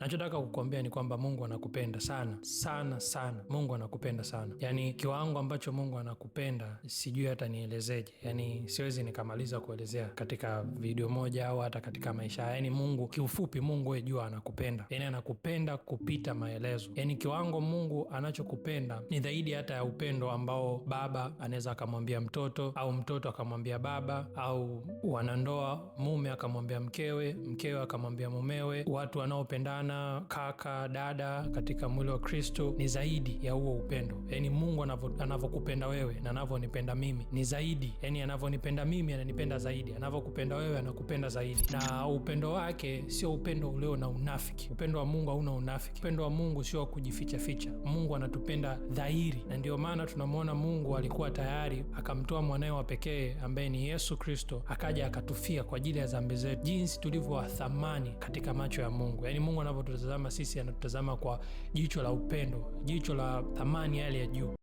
Nachotaka kukuambia ni kwamba Mungu anakupenda sana sana sana. Mungu anakupenda sana, yani kiwango ambacho Mungu anakupenda sijui hata nielezeje, yani siwezi nikamaliza kuelezea katika video moja au hata katika maisha. Yani Mungu, kiufupi, Mungu wewe jua anakupenda, yani anakupenda kupita maelezo. Yani kiwango Mungu anachokupenda ni zaidi hata ya upendo ambao baba anaweza akamwambia mtoto, au mtoto akamwambia baba, au wanandoa, mume akamwambia mkewe, mkewe akamwambia mumewe, watu wanaopendana, kaka dada katika mwili wa Kristo. Ni zaidi ya huo upendo. Yani Mungu anavyokupenda wewe na anavyonipenda mimi ni zaidi. Yani anavyonipenda mimi ananipenda zaidi, anavyokupenda wewe anakupenda zaidi. Na upendo wake sio upendo ulio na unafiki. Upendo wa Mungu hauna unafiki. Upendo wa Mungu sio kujificha ficha. Mungu anatupenda dhahiri, na ndio maana tunamwona Mungu alikuwa tayari akamtoa mwanae wa pekee ambaye ni Yesu Kristo, akaja akatufia kwa ajili ya dhambi zetu. Jinsi tulivyo wa thamani katika macho ya Mungu. Yani Mungu anavyotutazama sisi, anatutazama kwa jicho la upendo, jicho la thamani hali ya juu.